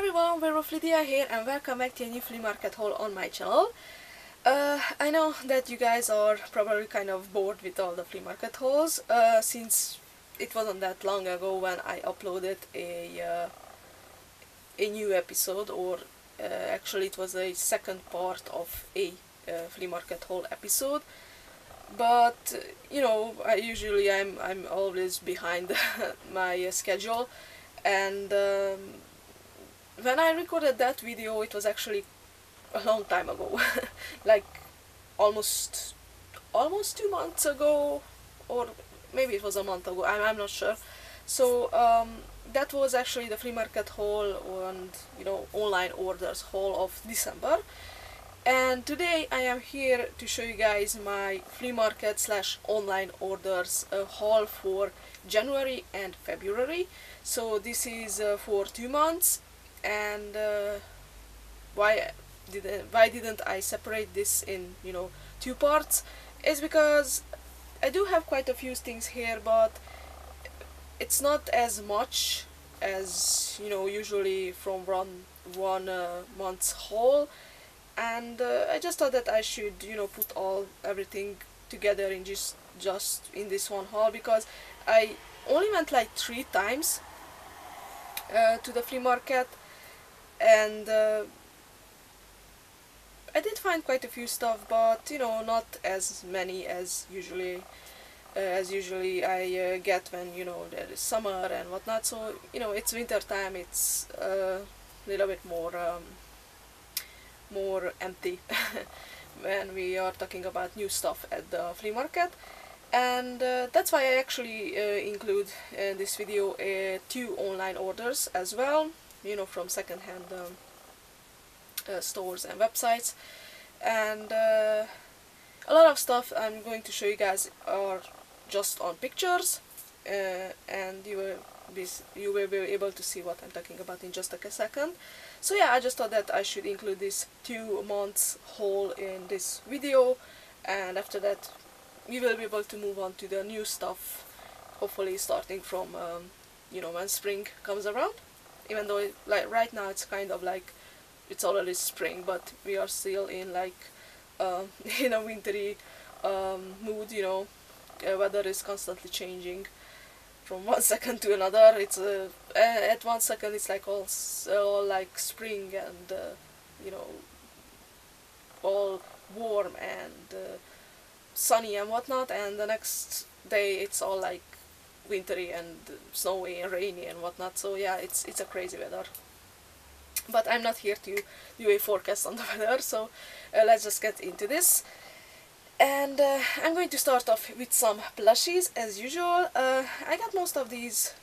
everyone, WerewolfLydia here and welcome back to a new flea market haul on my channel. I know that you guys are probably kind of bored with all the flea market hauls since it wasn't that long ago when I uploaded a new episode, or actually it was a second part of a flea market haul episode. But you know, I'm always behind my schedule, and when I recorded that video it was actually a long time ago, like almost 2 months ago, or maybe it was a month ago, I'm not sure. So that was actually the flea market haul and online orders haul of December. And today I am here to show you guys my flea market / online orders haul for January and February. So this is for 2 months, and why didn't I separate this in 2 parts is because I do have quite a few things here, but it's not as much as usually from one month's haul. And I just thought that I should put everything together in just in this one haul, because I only went like 3 times to the flea market, and I did find quite a few stuff, but not as many as usually I get when there is summer and whatnot. So it's winter time, it's a little bit more empty when we are talking about new stuff at the flea market. And that's why I actually include in this video 2 online orders as well, from second-hand stores and websites. And a lot of stuff I'm going to show you guys are just on pictures, and you will be able to see what I'm talking about in just a second. So yeah, I just thought that I should include this 2 months haul in this video, and after that we will be able to move on to the new stuff, hopefully starting from when spring comes around. Even though like right now it's kind of like it's already spring, but we are still in like in a wintry mood. Weather is constantly changing from one second to another. It's at one second it's like all like spring and all warm and sunny and whatnot, and the next day it's all like wintry and snowy and rainy and whatnot. So yeah, it's a crazy weather. But I'm not here to do a forecast on the weather, so let's just get into this. And I'm going to start off with some plushies as usual. I got most of these,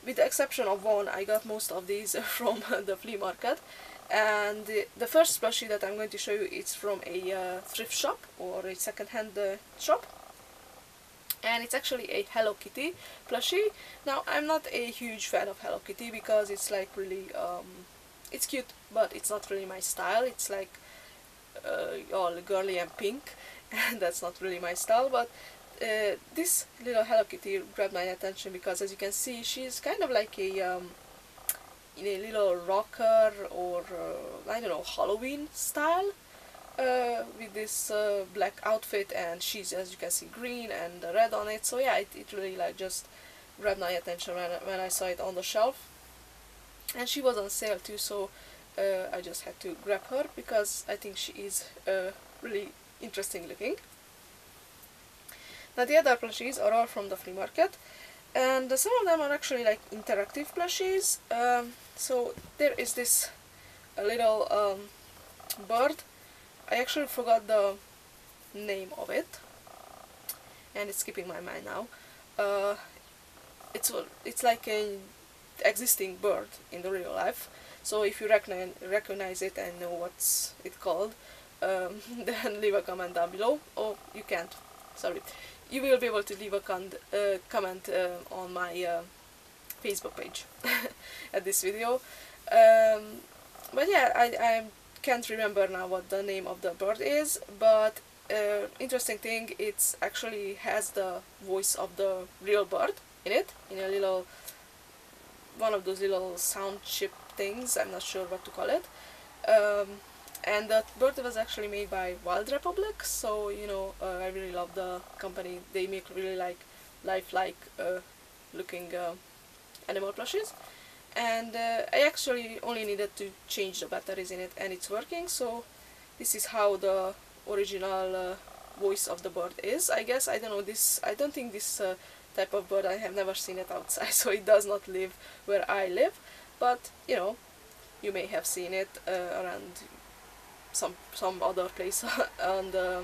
with the exception of one, I got most of these from the flea market. And the first plushie that I'm going to show you is from a thrift shop, or a second-hand shop. And it's actually a Hello Kitty plushie. Now, I'm not a huge fan of Hello Kitty because it's like really, it's cute, but it's not really my style. It's like all girly and pink, and that's not really my style. But this little Hello Kitty grabbed my attention because, as you can see, she's kind of like a in a little rocker, or I don't know, Halloween style, with this black outfit, and she's, as you can see, green and red on it. So yeah, it really like just grabbed my attention when I saw it on the shelf, and she was on sale too. So I just had to grab her because I think she is really interesting looking. Now the other plushies are all from the flea market, and some of them are actually like interactive plushies. So there is this little bird. I actually forgot the name of it, and it's skipping my mind now. It's like an existing bird in the real life. So if you recognize it and know what's it called, then leave a comment down below. Oh, you can't. Sorry. You will be able to leave a comment on my Facebook page at this video. But yeah, I can't remember now what the name of the bird is, but interesting thing, it's actually has the voice of the real bird in it, in a little one of those little sound chip things, I'm not sure what to call it. And that bird was actually made by Wild Republic, so you know, I really love the company. They make really like lifelike looking animal plushies. And I actually only needed to change the batteries in it, and it's working. So this is how the original voice of the bird is, I guess. I don't know, this, I don't think this type of bird, I have never seen it outside, so it does not live where I live, but you know, you may have seen it around some other place on the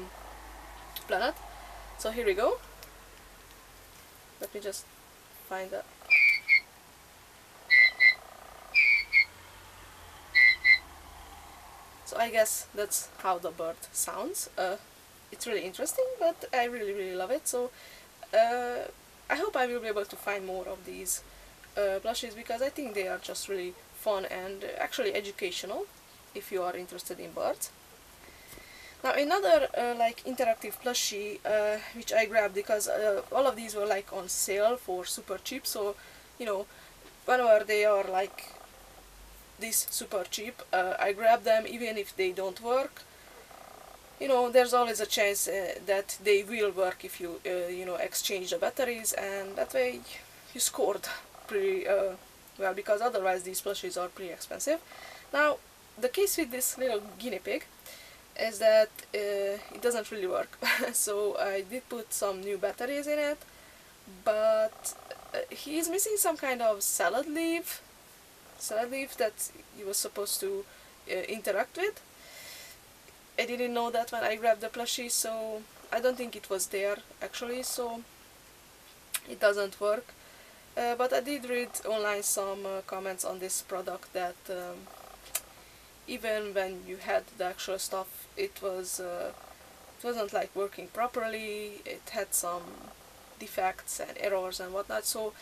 planet. So here we go. Let me just find that. So I guess that's how the bird sounds. It's really interesting, but I really love it. So I hope I will be able to find more of these plushies, because I think they are just really fun and actually educational if you are interested in birds. Now another like interactive plushie which I grabbed, because all of these were like on sale for super cheap, so you know, whenever they are like this super cheap, I grab them even if they don't work. You know, there's always a chance that they will work if you you know, exchange the batteries, and that way you scored pretty well, because otherwise these plushies are pretty expensive. Now the case with this little guinea pig is that it doesn't really work. So I did put some new batteries in it, but he's missing some kind of salad leaf that he was supposed to interact with. I didn't know that when I grabbed the plushie, so I don't think it was there actually, so it doesn't work. But I did read online some comments on this product that even when you had the actual stuff, it wasn't like working properly. It had some defects and errors and whatnot. So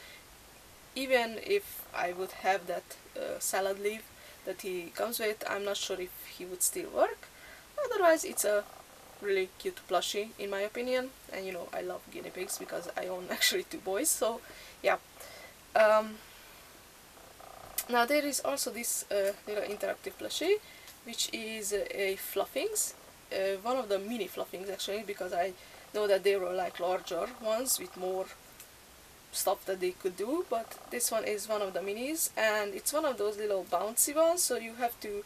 even if I would have that salad leaf that he comes with, I'm not sure if he would still work. Otherwise, it's a really cute plushie in my opinion, and you know, I love guinea pigs because I own actually 2 boys, so yeah. Now there is also this little interactive plushie, which is a Fluffings, one of the mini Fluffings actually, because I know that there were like larger ones with more stuff that they could do, but this one is one of the minis, and it's one of those little bouncy ones, so you have to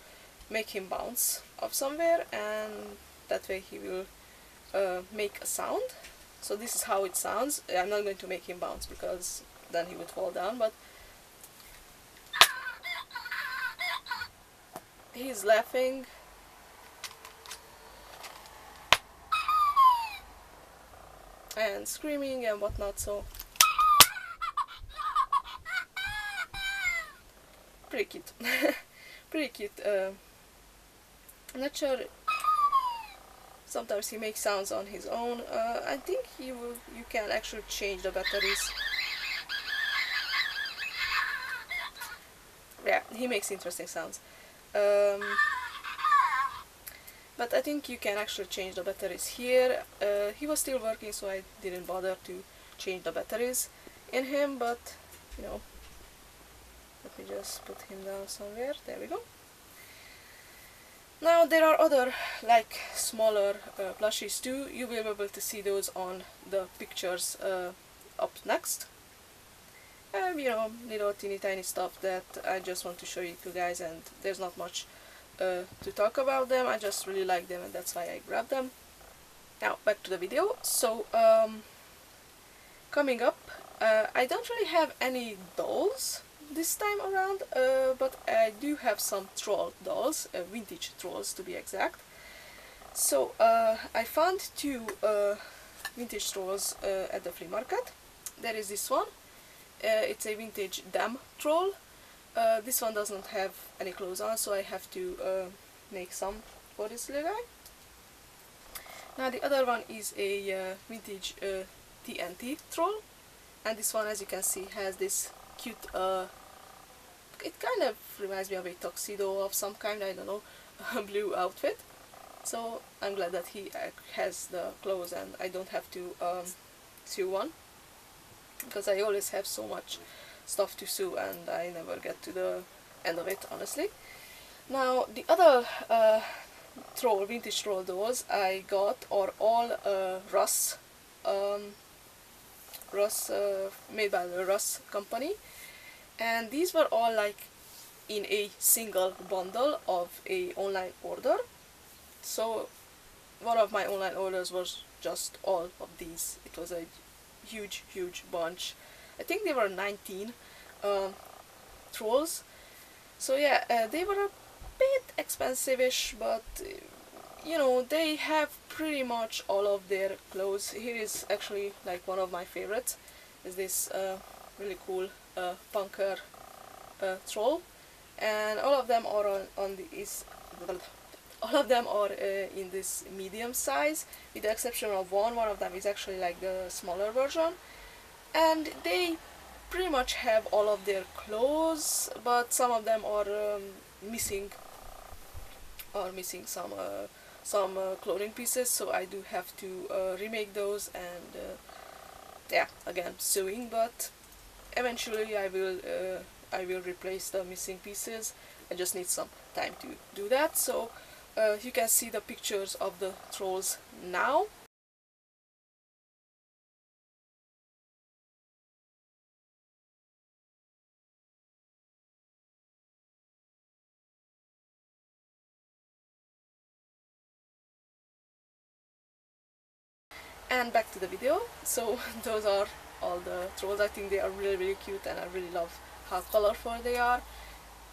make him bounce up somewhere, and that way he will make a sound. So this is how it sounds. I'm not going to make him bounce because then he would fall down, but he's laughing and screaming and whatnot, so pretty cute. Pretty cute. I'm not sure. Sometimes he makes sounds on his own. I think you can actually change the batteries. Yeah, he makes interesting sounds. But I think you can actually change the batteries here. He was still working, so I didn't bother to change the batteries in him, but you know, let me just put him down somewhere. There we go. Now there are other like smaller plushies too. You will be able to see those on the pictures up next. You know, little teeny tiny stuff that I just want to show you guys, and there's not much to talk about them. I just really like them, and that's why I grabbed them. Now back to the video. So coming up, I don't really have any dolls this time around, but I do have some troll dolls, vintage trolls to be exact. So I found 2 vintage trolls at the flea market. There is this one. It's a vintage dam troll. This one doesn't have any clothes on, so I have to make some for this little guy. Now the other one is a vintage TNT troll, and this one, as you can see, has this cute, it kind of reminds me of a tuxedo of some kind, I don't know, blue outfit. So I'm glad that he has the clothes and I don't have to sew one, because I always have so much stuff to sew, and I never get to the end of it, honestly. Now the other vintage troll dolls I got are all made by the Russ company, and these were all like in a single bundle of a online order. So one of my online orders was just all of these. It was a huge bunch. I think there were 19 trolls. So yeah, they were a bit expensive-ish, but you know, they have pretty much all of their clothes. Here is actually like one of my favorites, is this really cool punker troll, and all of them are in this medium size, with the exception of one of them is actually like the smaller version, and they pretty much have all of their clothes, but some of them are missing some clothing pieces, so I do have to remake those, and yeah, again, sewing, but eventually I will replace the missing pieces. I just need some time to do that. So you can see the pictures of the trolls now. And back to the video. So those are all the trolls. I think they are really cute, and I really love how colorful they are.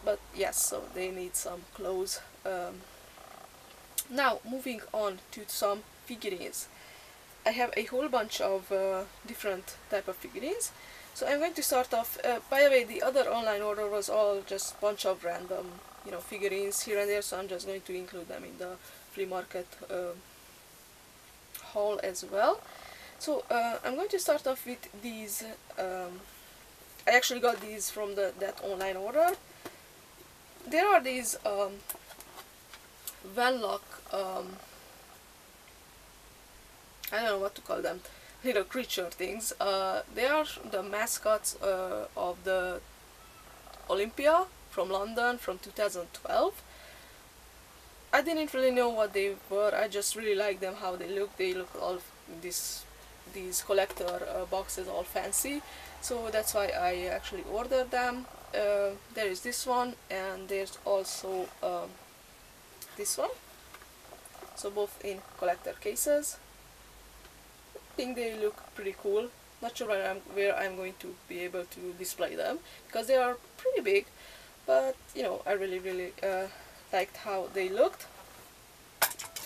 But yes, so they need some clothes. Now moving on to some figurines. I have a whole bunch of different type of figurines. So I'm going to start off, by the way, the other online order was all just bunch of random, you know, figurines here and there, so I'm just going to include them in the flea market haul as well. So I'm going to start off with these. I actually got these from that online order. There are these Venlock, I don't know what to call them, little creature things. They are the mascots of the Olympia from London from 2012. I didn't really know what they were. I just really like them, how they look. They look all these collector boxes, all fancy. So that's why I actually ordered them. There is this one, and there's also this one. So both in collector cases. I think they look pretty cool. Not sure where I'm going to be able to display them, because they are pretty big, but you know, I really liked how they looked.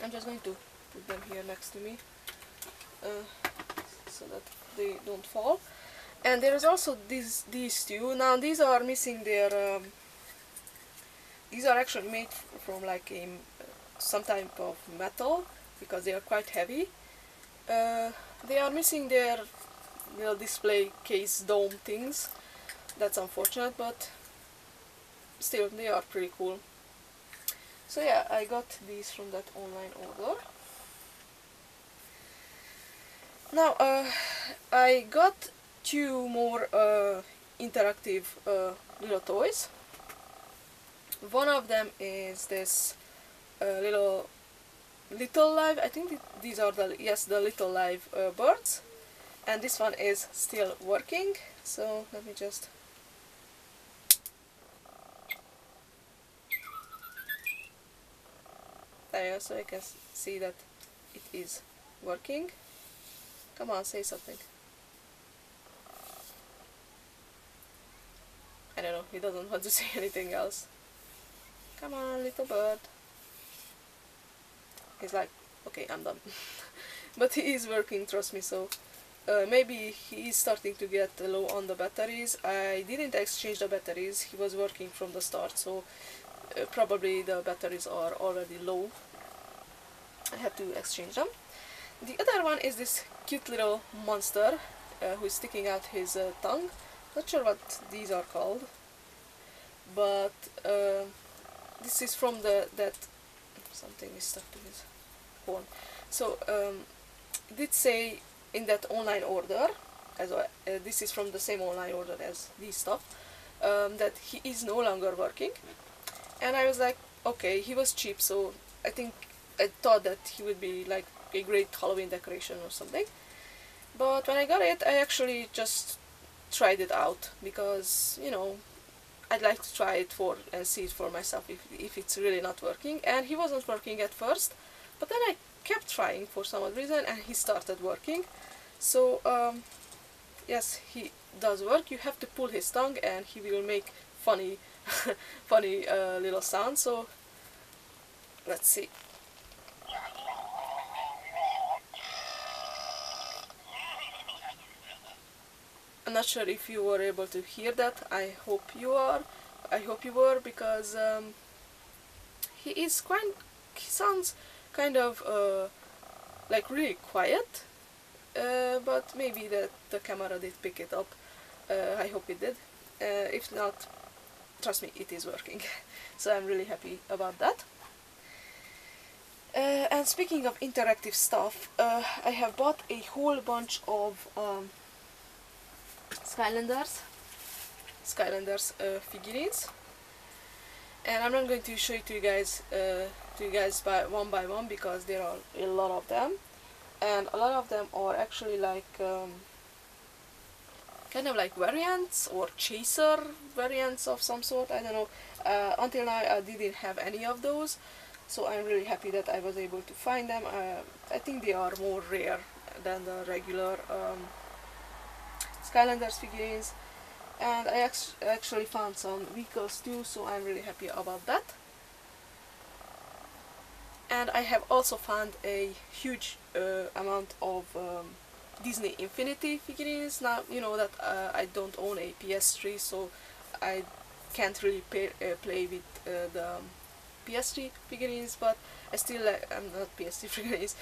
I'm just going to put them here next to me so that they don't fall. And there is also these two. Now these are missing their these are actually made from like some type of metal, because they are quite heavy. They are missing their little display case dome things. That's unfortunate, but still they are pretty cool. So yeah, I got these from that online order. Now I got two more interactive little toys. One of them is this little live, I think these are the little live birds, and this one is still working. So let me just there, so I can see that it is working. Come on, say something. I don't know, he doesn't want to say anything else. Come on, little bird. He's like, okay, I'm done. But he is working, trust me. So maybe he is starting to get low on the batteries. I didn't exchange the batteries, he was working from the start, so probably the batteries are already low. I have to exchange them. The other one is this cute little monster who is sticking out his tongue. Not sure what these are called, but this is from that something is stuck to his horn. So it did say in that online order as well, this is from the same online order as these stuff, that he is no longer working. And I was like, okay, he was cheap, so I thought that he would be like a great Halloween decoration or something. But when I got it, I actually just tried it out, because, you know, I'd like to try it and see it for myself if it's really not working. And he wasn't working at first, but then I kept trying for some odd reason, and he started working. So yes, he does work. You have to pull his tongue and he will make funny funny little sounds. So let's see. I'm not sure if you were able to hear that. I hope you are. I hope you were, because he sounds kind of like really quiet, but maybe the camera did pick it up. I hope it did. If not, trust me, it is working. So I'm really happy about that. And speaking of interactive stuff, I have bought a whole bunch of Skylanders figurines, and I'm not going to show it to you guys by one, because there are a lot of them, and a lot of them are actually like kind of like variants or chaser variants of some sort. I don't know. Until now I didn't have any of those, so I'm really happy that I was able to find them. I think they are more rare than the regular Skylanders figurines, and I actually found some vehicles too, so I'm really happy about that. And I have also found a huge amount of Disney Infinity figurines. Now, you know that I don't own a PS3, so I can't really play with the PS3 figurines, but I still like, not PS3 figurines,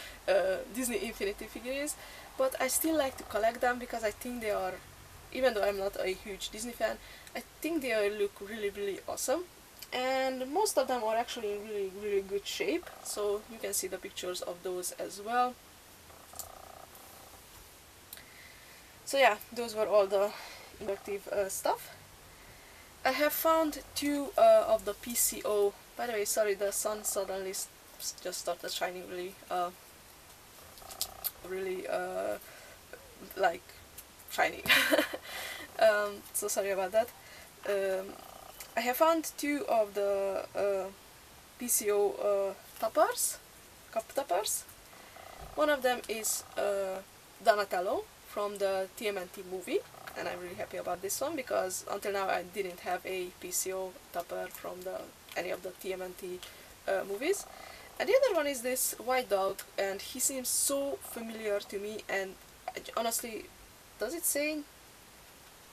Disney Infinity figurines, but I still like to collect them, because I think they are, even though I'm not a huge Disney fan, I think they look really, really awesome. And most of them are actually in really, really good shape, so you can see the pictures of those as well. So yeah, those were all the interactive stuff. I have found two of the PCO. By the way, sorry, the sun suddenly just started shining really like shining. So sorry about that. I have found two of the PCO cup toppers. One of them is Donatello from the TMNT movie, and I'm really happy about this one, because until now I didn't have a PCO topper from any of the TMNT movies. And the other one is this white dog, and he seems so familiar to me, and honestly, does it say?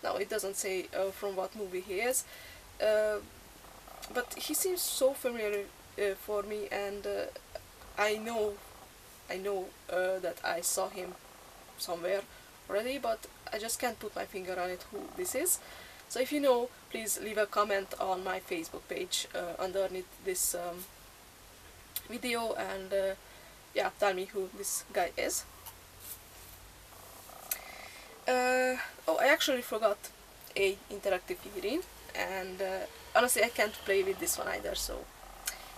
No, it doesn't say from what movie he is, but he seems so familiar for me, and I know that I saw him somewhere already, but I just can't put my finger on it who this is. So if you know, please leave a comment on my Facebook page underneath this video, and yeah, tell me who this guy is. Oh, I actually forgot a interactive figurine, and honestly I can't play with this one either, so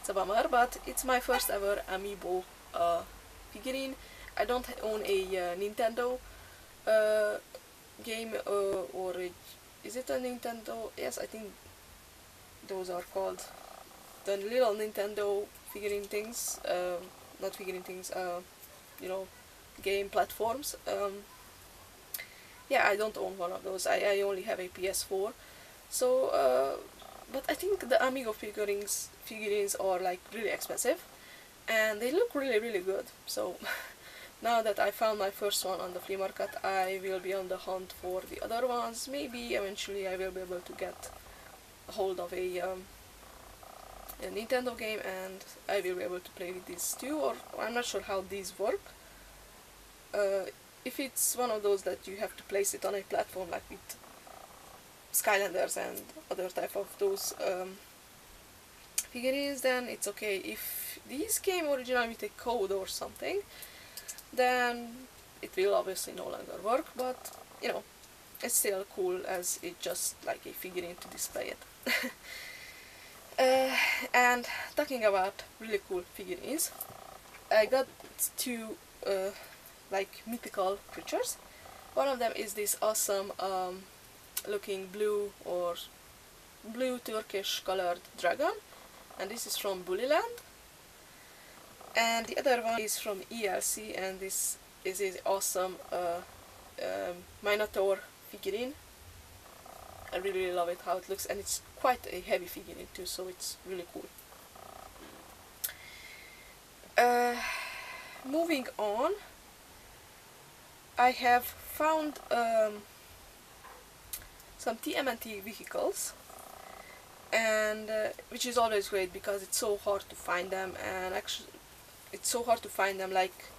it's a bummer, but it's my first ever amiibo figurine. I don't own a Nintendo game, or is it a Nintendo? Yes, I think those are called the little Nintendo figurine things, not figurine things, you know, game platforms. Yeah, I don't own one of those. I only have a PS4. So, but I think the Amiibo figurines are like really expensive, and they look really, really good. So now that I found my first one on the flea market, I will be on the hunt for the other ones. Maybe eventually I will be able to get a hold of a Nintendo game, and I will be able to play with these too, or I'm not sure how these work. If it's one of those that you have to place it on a platform like with Skylanders and other type of those figurines, then it's okay. If these came originally with a code or something, then it will obviously no longer work, but you know, it's still cool as it's just like a figurine to display it. And talking about really cool figurines, I got two like mythical creatures. One of them is this awesome looking blue Turkish colored dragon, and this is from Bullyland. And the other one is from ELC, and this is an awesome Minotaur figurine. I really love it, how it looks, and it's quite a heavy figurine too, so it's really cool. Moving on, I have found some TMNT vehicles, and which is always great because it's so hard to find them, and actually it's so hard to find them like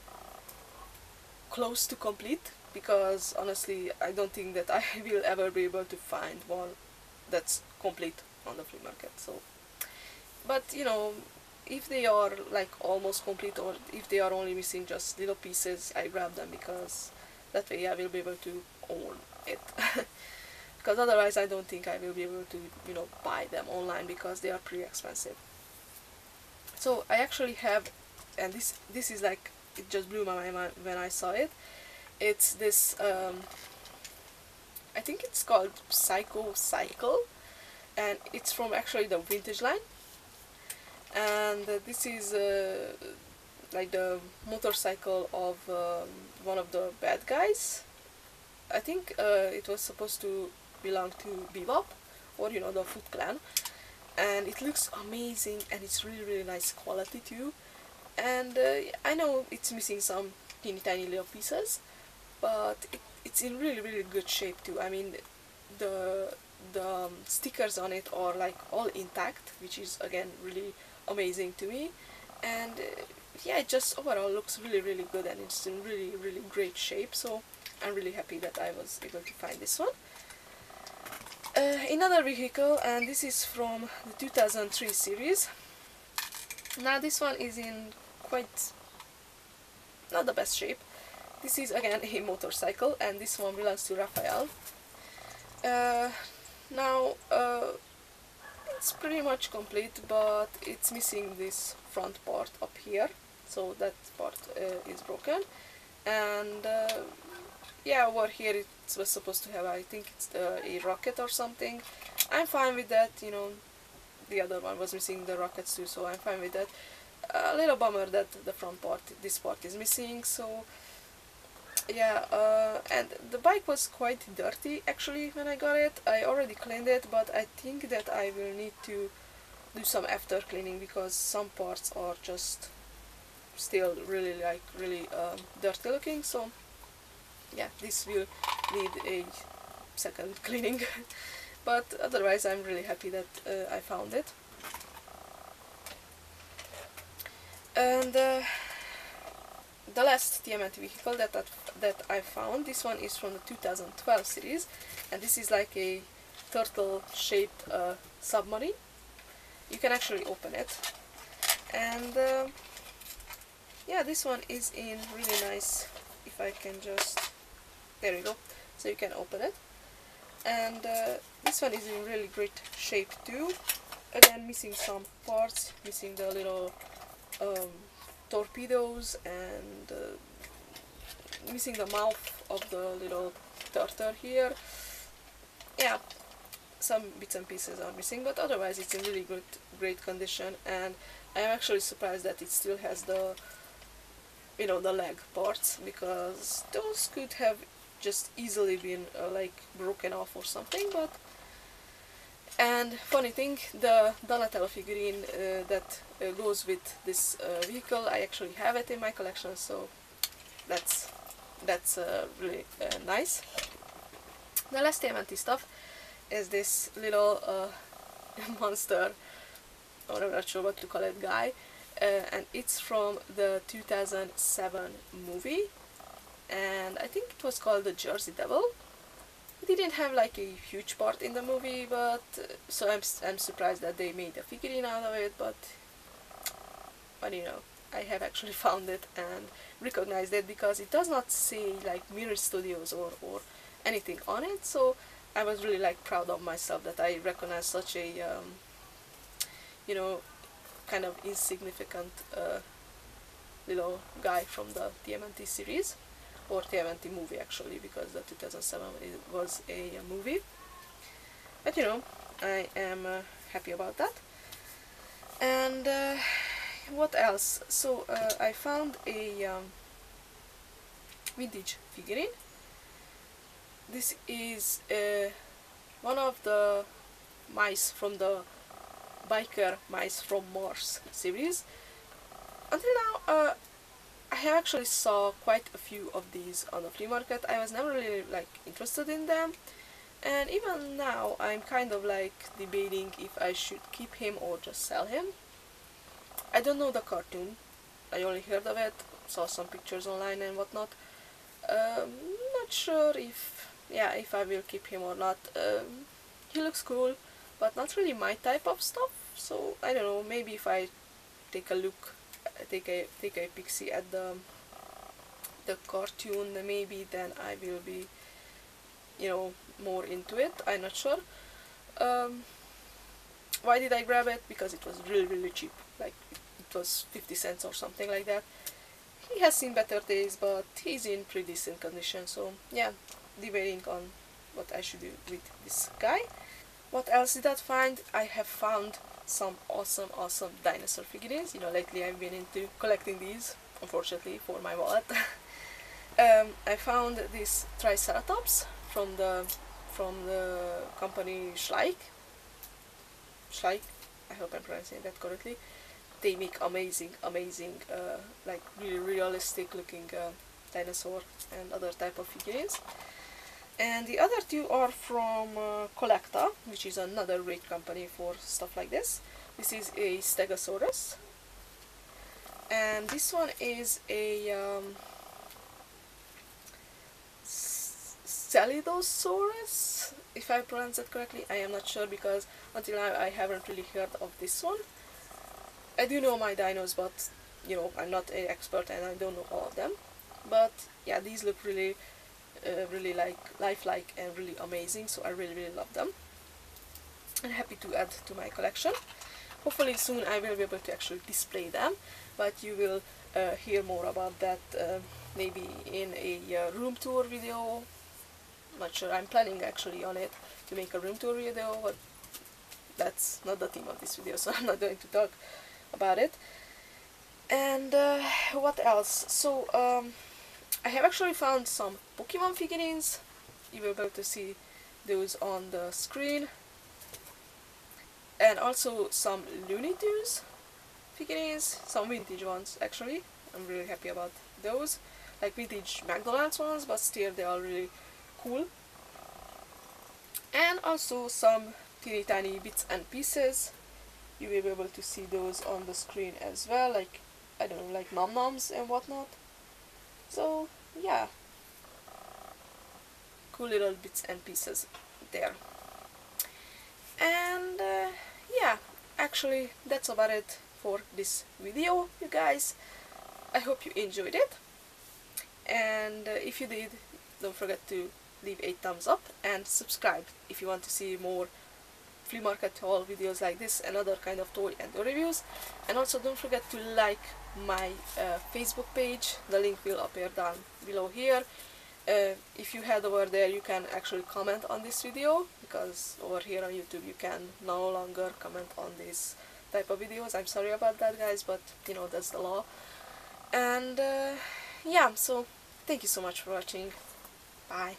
close to complete, because honestly I don't think that I will ever be able to find one that's complete on the flea market. So, but you know, if they are like almost complete, or if they are only missing just little pieces, I grab them, because that way I will be able to own it. Because otherwise I don't think I will be able to, you know, buy them online, because they are pretty expensive. So I actually have, and this is like, it just blew my mind when I saw it. It's this I think it's called Psycho Cycle, and it's from actually the vintage line, and this is like the motorcycle of one of the bad guys. I think it was supposed to belong to Bebop, or you know, the Foot Clan, and it looks amazing, and it's really nice quality too. And I know it's missing some tiny little pieces, but it's in really good shape too. I mean, the stickers on it are like all intact, which is again really amazing to me. And yeah, it just overall looks really good, and it's in really great shape. So I'm really happy that I was able to find this one. Another vehicle, and this is from the 2003 series. Now this one is in quite not the best shape. This is again a motorcycle, and this one belongs to Raphael. Now it's pretty much complete, but it's missing this front part up here, so that part is broken. And yeah, over here it was supposed to have, I think it's a rocket or something. I'm fine with that, you know. The other one was missing the rockets too, so I'm fine with that. A little bummer that the front part, this part is missing, so yeah. And the bike was quite dirty actually when I got it. I already cleaned it, but I think that I will need to do some after cleaning, because some parts are just still really dirty looking. So yeah, this will need a second cleaning. But otherwise I'm really happy that I found it. And the last TMNT vehicle that I found, this one is from the 2012 series, and this is like a turtle shaped submarine. You can actually open it, and yeah, this one is in really nice, if I can just, there we go, so you can open it. And this one is in really great shape too. Again, missing some parts, missing the little torpedoes, and missing the mouth of the little turtle here. Yeah, some bits and pieces are missing, but otherwise it's in really great condition. And I am actually surprised that it still has the, you know, the leg parts, because those could have just easily been like broken off or something. But, and funny thing, the Donatello figurine that goes with this vehicle, I actually have it in my collection, so that's really nice. The last TMNT stuff is this little monster, or I'm not sure what to call it, guy, and it's from the 2007 movie, and I think it was called the Jersey Devil. It didn't have like a huge part in the movie, but so I'm surprised that they made a figurine out of it. But you know, I have actually found it and recognized it, because it does not say like Mirror Studios or anything on it, so I was really like proud of myself that I recognized such a you know, kind of insignificant little guy from the TMNT series, or TMNT movie actually, because the 2007 was a movie. But you know, I am happy about that. And what else? So I found a vintage figurine. This is one of the mice from the Biker Mice from Mars series. Until now, I have actually saw quite a few of these on the flea market. I was never really like interested in them, and even now I'm kind of like debating if I should keep him or just sell him. I don't know the cartoon. I only heard of it, saw some pictures online and whatnot. Not sure if I will keep him or not. He looks cool, but not really my type of stuff. So I don't know. Maybe if I take a look, take a pixie at the cartoon, maybe then I will be, you know, more into it. I'm not sure. Why did I grab it? Because it was really cheap. Like it was 50 cents or something like that. He has seen better days, but he's in pretty decent condition. So yeah, debating on what I should do with this guy. What else did I find? I have found some awesome dinosaur figurines. You know, lately I've been into collecting these, unfortunately, for my wallet. I found this Triceratops from the company Schleich. I hope I'm pronouncing that correctly. They make amazing, like really realistic looking dinosaur and other type of figurines. And the other two are from Collecta, which is another great company for stuff like this. This is a Stegosaurus, and this one is a Celidosaurus, if I pronounce it correctly. I am not sure, because until now I haven't really heard of this one. I do know my dinos, but you know, I'm not an expert and I don't know all of them. But yeah, these look really like lifelike and really amazing, so I really love them. I'm happy to add to my collection. Hopefully soon I will be able to actually display them, but you will hear more about that maybe in a room tour video. Not sure, I'm planning actually on it to make a room tour video, but that's not the theme of this video, so I'm not going to talk about it. And what else? So I have actually found some Pokemon figurines. You will be able to see those on the screen. And also some Looney Tunes figurines, some vintage ones actually. I'm really happy about those. Like vintage McDonald's ones, but still they are really cool. And also some teeny tiny bits and pieces. You will be able to see those on the screen as well, like, I don't know, like nom-noms and whatnot. So yeah, cool little bits and pieces there. And yeah, actually that's about it for this video, you guys. I hope you enjoyed it, and if you did, don't forget to leave a thumbs up and subscribe if you want to see more flea market haul videos like this and other kind of toy and door reviews. And also don't forget to like my Facebook page. The link will appear down below here. If you head over there, you can actually comment on this video, because over here on YouTube you can no longer comment on these type of videos. I'm sorry about that, guys, but you know, that's the law. And yeah, so thank you so much for watching. Bye.